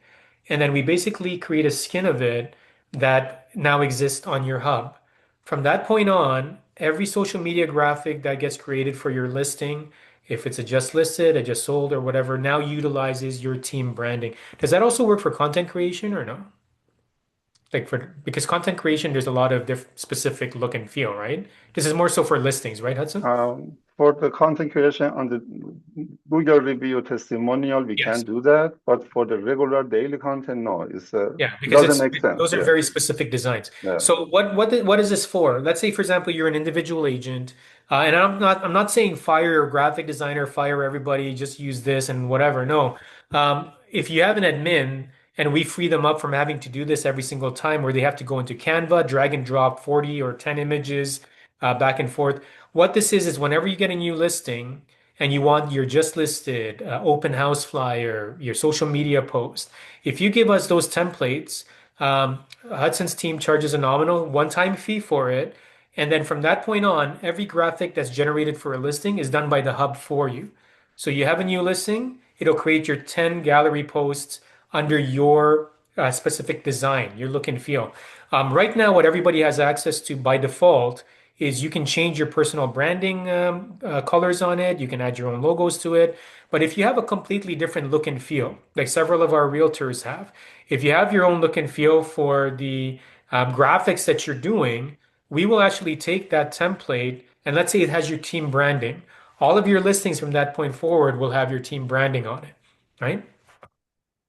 and then we basically create a skin of it that now exists on your hub. From that point on, every social media graphic that gets created for your listing, if it's a just listed, a just sold, or whatever, now utilizes your team branding. Does that also work for content creation or no? Because content creation, there's a lot of different specific look and feel, right? This is more so for listings, right, Hudson? For the content creation on the Google review testimonial, we can Yes. do that, but for the regular daily content, no, Yeah, because doesn't make sense. those are Yeah, very specific designs. yeah. So what is this for? Let's say, for example, you're an individual agent, and I'm not saying fire your graphic designer, fire everybody, just use this and whatever. No, if you have an admin and we free them up from having to do this every single time, where they have to go into Canva, drag and drop 40 or 10 images back and forth. What this is whenever you get a new listing and you want your just listed open house flyer, your social media post. If you give us those templates, Hudson's team charges a nominal one-time fee for it. And then from that point on, every graphic that's generated for a listing is done by the hub for you. So you have a new listing, it'll create your 10 gallery posts under your specific design, your look and feel. Right now, what everybody has access to by default is you can change your personal branding colors on it. You can add your own logos to it. But if you have a completely different look and feel, like several of our realtors have, if you have your own look and feel for the graphics that you're doing, we will actually take that template and let's say it has your team branding. All of your listings from that point forward will have your team branding on it, right?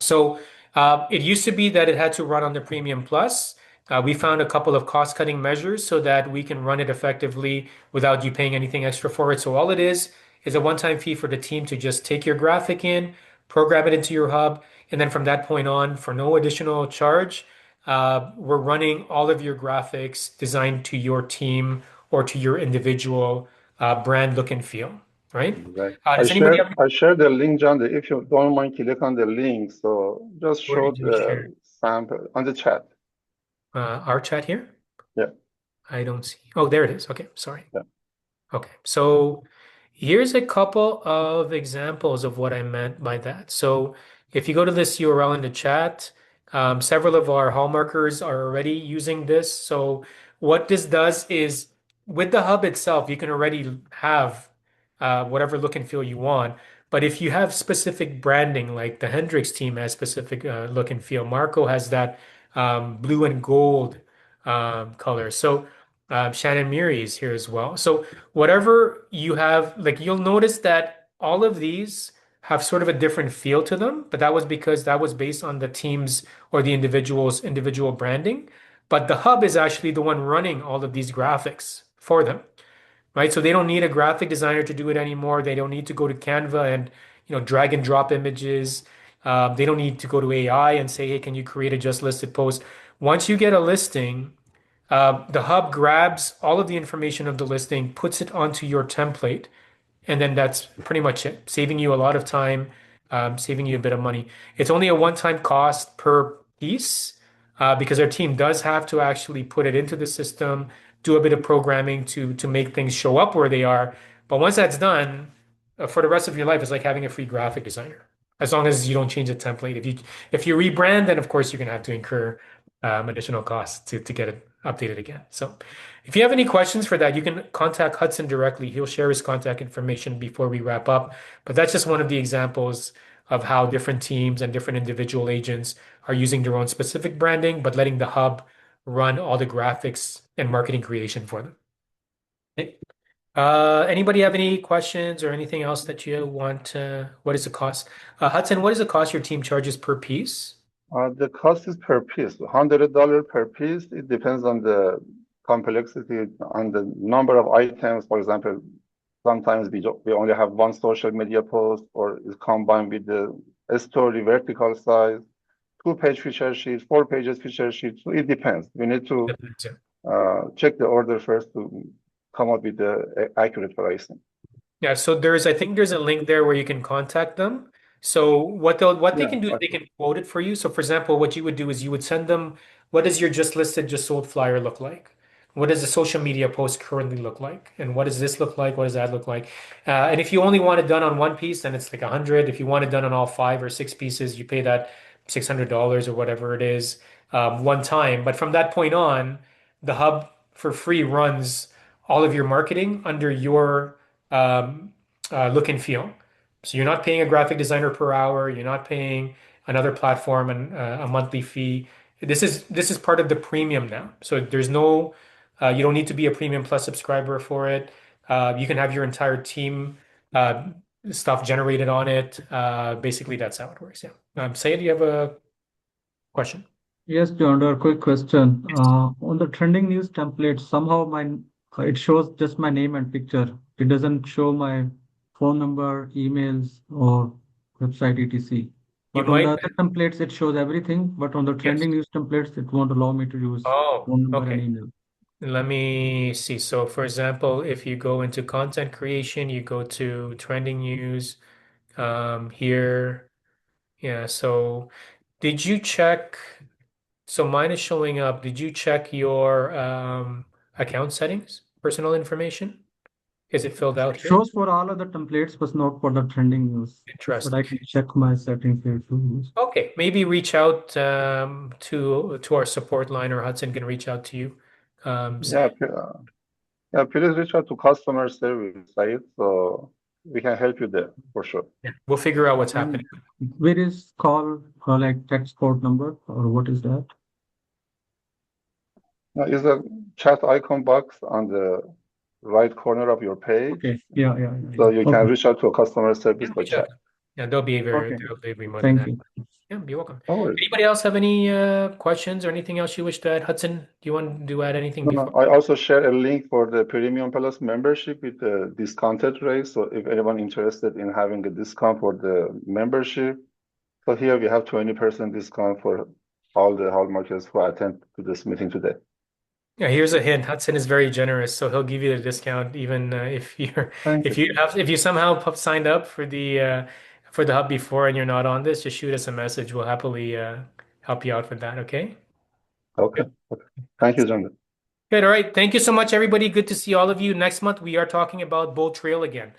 So it used to be that it had to run on the Premium Plus. We found a couple of cost-cutting measures so that we can run it effectively without you paying anything extra for it. So all it is a one-time fee for the team to just take your graphic in, program it into your hub, and then from that point on, for no additional charge, we're running all of your graphics designed to your team or to your individual brand look and feel, right? Right. Does anybody have any, I share the link, John. If you don't mind, click on the link. So just where show did you the share sample on the chat. our chat here? Yeah. I don't see. Oh, there it is. Okay, sorry. Yeah. Okay, so here's a couple of examples of what I meant by that. So if you go to this URL in the chat, several of our hallmarkers are already using this. So what this does is with the hub itself, you can already have whatever look and feel you want. But if you have specific branding, like the Hendrix team has specific look and feel, Marco has that blue and gold color. So Shannon Miri is here as well. So whatever you have, like you'll notice that all of these have sort of a different feel to them, but that was because that was based on the team's or the individual's individual branding. But the hub is actually the one running all of these graphics for them, right? So they don't need a graphic designer to do it anymore. They don't need to go to Canva and drag and drop images. They don't need to go to AI and say, hey, can you create a just listed post? Once you get a listing, the hub grabs all of the information of the listing, puts it onto your template, and then that's pretty much it, saving you a lot of time, saving you a bit of money. It's only a one-time cost per piece because our team does have to actually put it into the system, do a bit of programming to make things show up where they are. But once that's done, for the rest of your life, it's like having a free graphic designer. As long as you don't change the template. If you rebrand, then of course you're gonna have to incur additional costs to get it updated again. So if you have any questions for that, you can contact Hudson directly. He'll share his contact information before we wrap up. But that's just one of the examples of how different teams and different individual agents are using their own specific branding, but letting the hub run all the graphics and marketing creation for them. Okay. Anybody have any questions or anything else that you want? What is the cost? Hudson, what is the cost your team charges per piece? The cost is per piece, $100 per piece. It depends on the complexity, on the number of items. For example, sometimes we only have one social media post, or it's combined with the story vertical size, 2-page feature sheet, 4 pages feature sheet. So it depends. We need to check the order first to come up with the accurate pricing. Yeah, so I think there's a link there where you can contact them. So what they can do is they can quote it for you. So for example, what you would do is you would send them, what does your just listed, just sold flyer look like? What does the social media post currently look like? And what does this look like? What does that look like? And if you only want it done on one piece, then it's like 100. If you want it done on all 5 or 6 pieces, you pay that $600 or whatever it is one time. But from that point on, the hub for free runs all of your marketing under your look and feel. So you're not paying a graphic designer per hour. You're not paying another platform and a monthly fee. This is part of the premium now. So there's no you don't need to be a Premium Plus subscriber for it. You can have your entire team stuff generated on it. Basically, that's how it works. Yeah. Sayed, you have a question? Yes, John, a quick question. On the trending news template, somehow it shows just my name and picture. It doesn't show my phone number, emails, or website etc. You But on the might. other templates, it shows everything. But on the Yes. trending news templates, it won't allow me to use Oh, phone number and okay. email. Let me see. So, for example, if you go into content creation, you go to trending news here. Yeah. So, did you check? So, mine is showing up. Did you check your account settings, personal information? Is it filled out It here? shows for all other templates, but not for the trending news. But Interesting. I can check my settings here too. Okay, maybe reach out to our support line, or Hudson can reach out to you. Yeah, Yeah, please reach out to customer service, right? So we can help you there for sure. Yeah, we'll figure out what's And happening. where is call like text code number or what is that? Now, is a chat icon box on the right corner of your page. Okay. Yeah. So you can Okay. reach out to a customer service Yeah, by reach out. chat. Yeah, they'll Okay. be more than Thank happy. you. Yeah, you're welcome. No worries. Anybody else have any questions or anything else you wish to add? Hudson, do you want to add anything before? I also share a link for the Premium Plus membership with the discounted rate. So if anyone interested in having a discount for the membership, so here we have 20% discount for all the Hallmarkers who attend to this meeting today. Yeah, here's a hint. Hudson is very generous, so he'll give you the discount even if Thank you. if you somehow signed up for the hub before and you're not on this, just shoot us a message. We'll happily help you out with that. Okay. Okay. Thank you, John. Good. All right. Thank you so much, everybody. Good to see all of you. Next month, we are talking about Bold Trail again.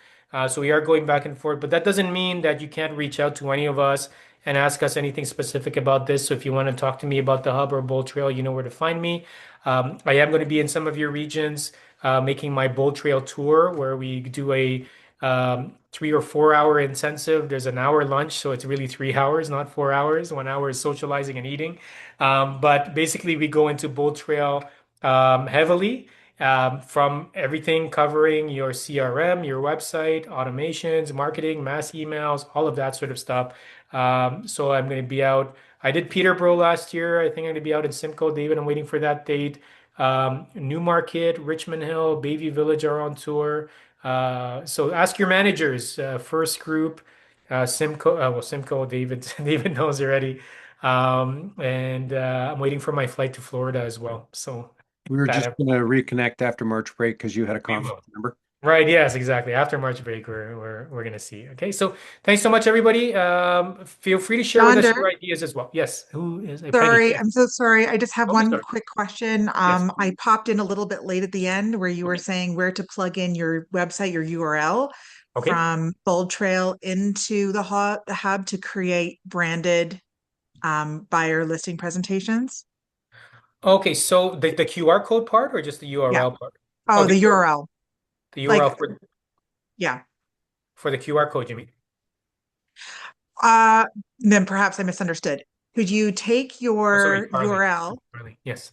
So we are going back and forth, but that doesn't mean that you can't reach out to any of us and ask us anything specific about this. So if you want to talk to me about the hub or Bold Trail, you know where to find me. I am going to be in some of your regions making my Bold Trail tour where we do a 3 or 4 hour intensive. There's an hour lunch, so it's really 3 hours, not 4 hours. 1 hour is socializing and eating. But basically, we go into Bold Trail heavily from everything covering your CRM, your website, automations, marketing, mass emails, all of that sort of stuff. So I'm going to be out. I did Peterborough last year. I think I'm going to be out in Simcoe, David. I'm waiting for that date. Newmarket, Richmond Hill, Bayview Village are on tour. So ask your managers. First group, Simcoe. Well, Simcoe, David. David knows already. And I'm waiting for my flight to Florida as well. So We were just that going to reconnect after March break because you had a we conflict, will. remember? Right, yes, exactly. After March break, we're gonna see. Okay, so thanks so much, everybody. Feel free to share with us Yonder, your ideas as well. Yes, who is Peggy? sorry, Yes. I'm so sorry. I just have Oh, one sorry. quick question. Yes. I popped in a little bit late at the end where you were Okay. saying where to plug in your website, your URL Okay. from Bold Trail into the hub to create branded buyer listing presentations. Okay. So the QR code part or just the Yeah. URL part? Oh, Oh, the URL. the URL Like, for yeah. the QR code, you mean? Uh, then perhaps I misunderstood. Could you take Oh, sorry, your Charlie. URL? Charlie. Yes.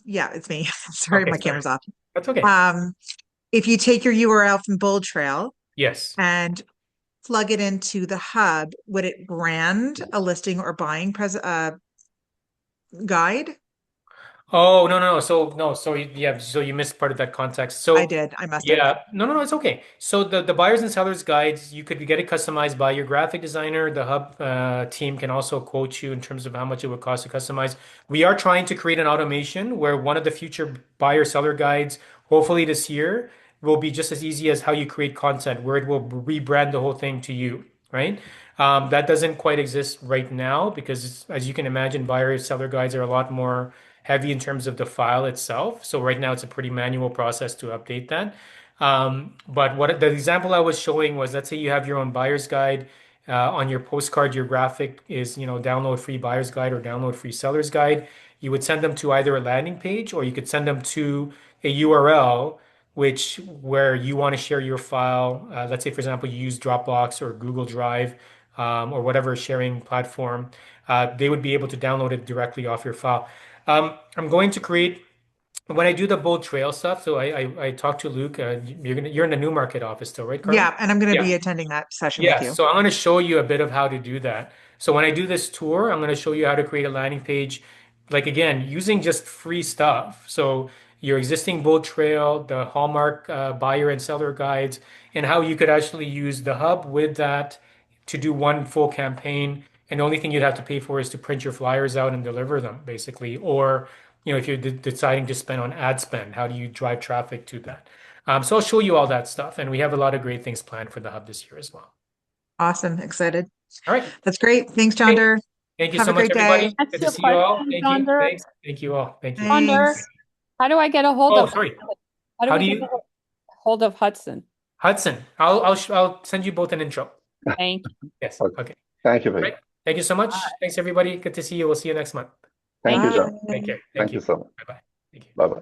Yeah, it's me. Sorry, Okay, my sorry. camera's off. That's okay. Um, if you take your URL from Bold Trail Yes. and plug it into the hub, would it brand a listing or buying guide? Oh, no. So no, so yeah, so you missed part of that context. I So did. I must have. yeah, no, it's okay. So the buyers and sellers guides, you could get it customized by your graphic designer. The hub team can also quote you in terms of how much it would cost to customize. We are trying to create an automation where one of the future buyer seller guides, hopefully this year, will be just as easy as how you create content, where it will rebrand the whole thing to you, right? That doesn't quite exist right now because, as you can imagine, buyer seller guides are a lot more heavy in terms of the file itself. So right now it's a pretty manual process to update that. But what the example I was showing was, let's say you have your own buyer's guide. On your postcard, your graphic is, download free buyer's guide or download free seller's guide. You would send them to either a landing page or you could send them to a URL where you want to share your file. Let's say, for example, you use Dropbox or Google Drive or whatever sharing platform. They would be able to download it directly off your file. I'm going to create when I do the Bold Trail stuff. So I talked to Luke. You're in the Newmarket office still, right, Carly? Yeah, and I'm going to Yeah. be attending that session with Yes, you. so I'm going to show you a bit of how to do that. So when I do this tour, I'm going to show you how to create a landing page, like again, using just free stuff. So your existing Bold Trail, the Hallmark buyer and seller guides, and how you could actually use the hub with that to do one full campaign. And the only thing you'd have to pay for is to print your flyers out and deliver them, basically. Or, if you're deciding to spend on ad spend, how do you drive traffic to that? So I'll show you all that stuff. And we have a lot of great things planned for the hub this year as well. Awesome. Excited. All right. That's great. Thanks, John Thank, Der. thank you Have so a much, great day. everybody. That's Good to your see you all. question, Thank you. Yonder. Thanks. Thank you all. Thank you. Yonder, Thanks. how do I get a hold Oh, of sorry. how do How we do get you, a hold of Hudson? Hudson? I'll send you both an intro. Thank you. Yes. Okay. Okay. Thank you, All Peggy. right. Thank you so much. Thanks, everybody. Good to see you. We'll see you next month. Thank you, Bye. John. Take care. Thank Thank you you. so much. Bye-bye. Thank you. Bye-bye.